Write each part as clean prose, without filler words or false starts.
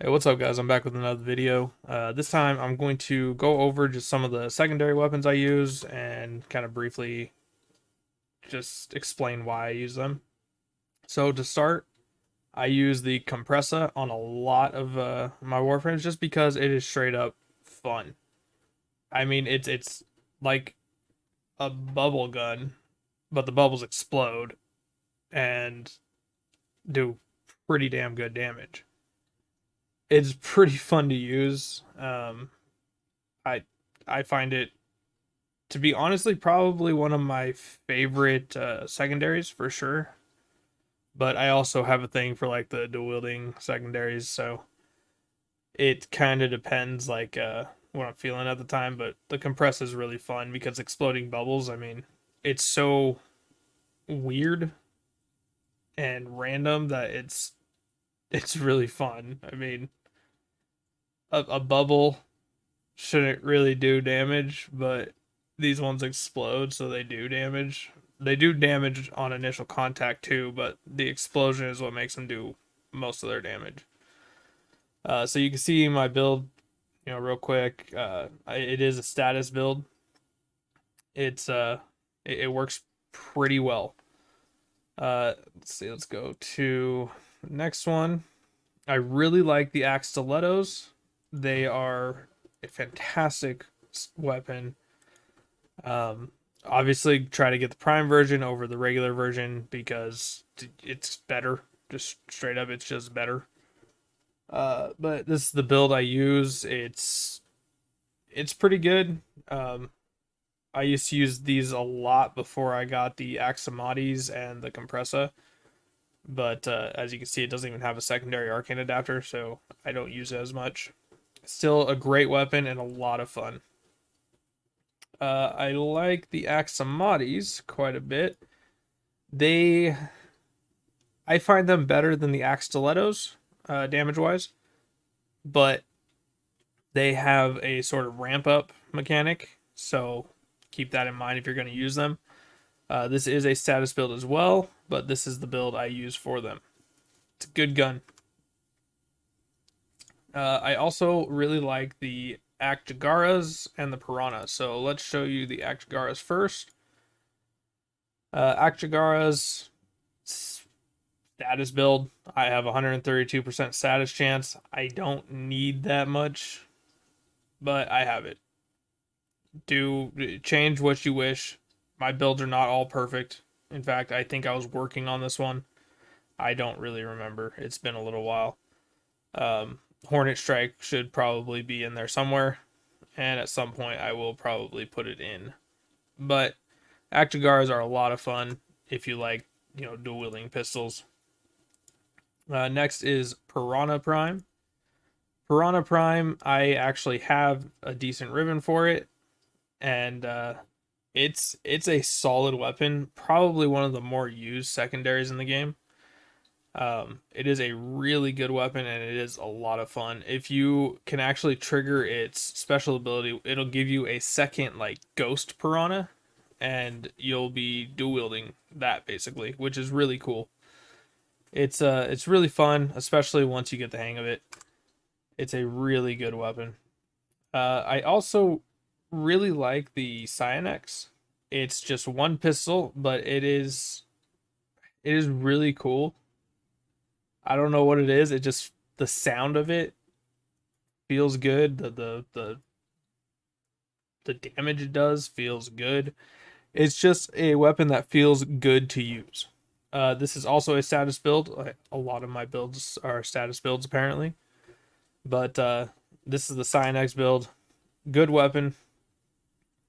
Hey, what's up, guys? I'm back with another video. This time I'm going to go over just some of the secondary weapons I use and kind of briefly just explain why I use them. So to start, I use the compressor on a lot of my Warframes just because it is straight up fun. I mean, it's like a bubble gun, but the bubbles explode and do pretty damn good damage. It's pretty fun to use. I I find it to be honestly probably one of my favorite secondaries for sure. But I also have a thing for like the dual wielding secondaries, so it kind of depends like what I'm feeling at the time. But the compress is really fun because exploding bubbles. I mean, it's so weird and random that it's really fun. I mean, a bubble shouldn't really do damage, but these ones explode, so they do damage. They do damage on initial contact too, but the explosion is what makes them do most of their damage. So you can see my build, real quick. It is a status build. It's it works pretty well. Let's see. Let's go to the next one. I really like the axe stilettos. They are a fantastic weapon. Obviously, try to get the Prime version over the regular version because it's better. Just straight up, it's just better. But this is the build I use. It's pretty good. I used to use these a lot before I got the Axiomates and the Compressa. But as you can see, it doesn't even have a secondary arcane adapter, so I don't use it as much. Still a great weapon and a lot of fun. I like the Axiomates quite a bit. They, I find them better than the Axe Stilettos, damage wise, but they have a sort of ramp up mechanic, so keep that in mind if you're going to use them. This is a status build as well, but this is the build I use for them. It's a good gun. I also really like the Actagaras and the Piranhas, so let's show you the Actagaras first. Actagaras status build. I have 132% status chance. I don't need that much, but I have it. Do change what you wish. My builds are not all perfect. In fact, I think I was working on this one. I don't really remember. It's been a little while. Hornet Strike should probably be in there somewhere, and at some point I will probably put it in. But Actagars are a lot of fun if you like, dual wielding pistols. Next is Piranha Prime. Piranha Prime, I actually have a decent ribbon for it, and it's a solid weapon. Probably one of the more used secondaries in the game. It is a really good weapon and it is a lot of fun. If you can actually trigger its special ability, it'll give you a second like ghost piranha, and you'll be dual wielding that basically, which is really cool. It's really fun, especially once you get the hang of it. It's a really good weapon. I also really like the Cyanex. It's just one pistol, but it is really cool. I don't know what it is. It just the sound of it feels good. The damage it does feels good. It's just a weapon that feels good to use. This is also a status build. A lot of my builds are status builds apparently, but this is the Cyanex build. Good weapon.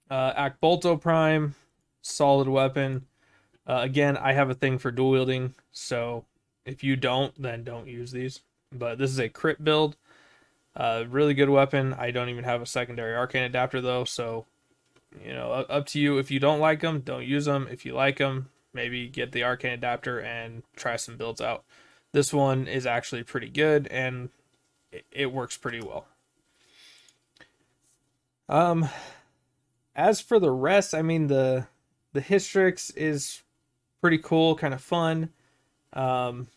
Akbolto Prime, solid weapon. Again, I have a thing for dual wielding, so if you don't, then don't use these. But this is a crit build. Really good weapon. I don't even have a secondary arcane adapter though, so up to you. If you don't like them, don't use them. If you like them, maybe get the arcane adapter and try some builds out. This one is actually pretty good and it works pretty well. Um, as for the rest, I mean the Hystrix is pretty cool, kind of fun. Um,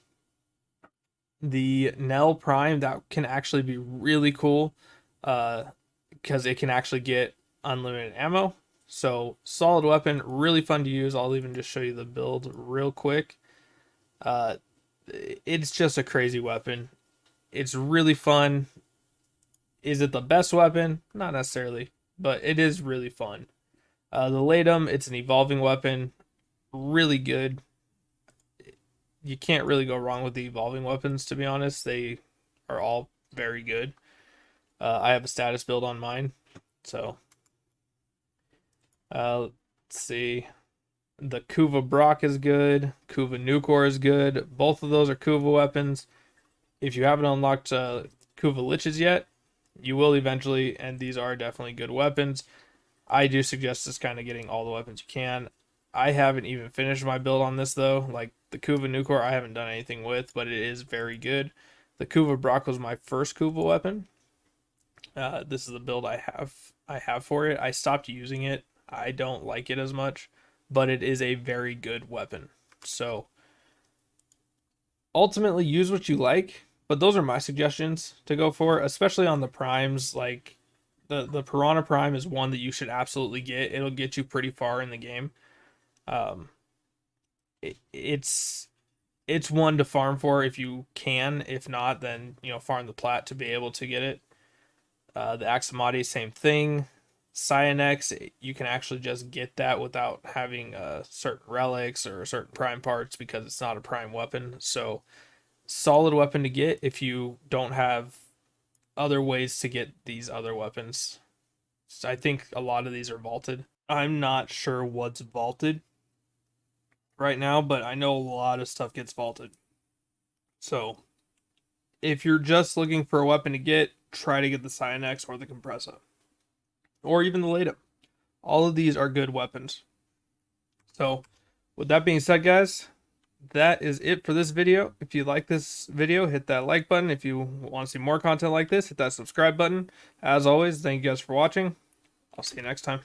The Nell Prime, that can actually be really cool, because it can actually get unlimited ammo. So solid weapon, really fun to use. I'll even just show you the build real quick. Uh, it's just a crazy weapon. It's really fun. Is it the best weapon? Not necessarily, but it is really fun. The Latum, it's an evolving weapon, really good. You can't really go wrong with the evolving weapons, to be honest. They are all very good. I have a status build on mine, so let's see. The Kuva Brock is good. Kuva Nukor is good. Both of those are Kuva weapons. If you haven't unlocked Kuva Liches yet, you will eventually, and these are definitely good weapons. I do suggest just kind of getting all the weapons you can. I haven't even finished my build on this though. Like the Kuva Nukor, I haven't done anything with, but it is very good. The Kuva Brock was my first Kuva weapon. This is the build I have for it. I stopped using it. I don't like it as much, but it is a very good weapon. So ultimately use what you like, but those are my suggestions to go for, especially on the primes. Like the Piranha Prime is one that you should absolutely get. It'll get you pretty far in the game. Um, it's one to farm for if you can. If not, then farm the plat to be able to get it. The Aximati, same thing. Cyanex, you can actually just get that without having certain relics or certain prime parts because it's not a prime weapon. So solid weapon to get if you don't have other ways to get these other weapons. So I think a lot of these are vaulted. I'm not sure what's vaulted right now, but I know a lot of stuff gets vaulted. So if you're just looking for a weapon to get, try to get the Cyanex or the Compressa. Or even the Latum. All of these are good weapons. So with that being said, guys, that is it for this video. If you like this video, hit that like button. If you want to see more content like this, hit that subscribe button. As always, thank you guys for watching. I'll see you next time.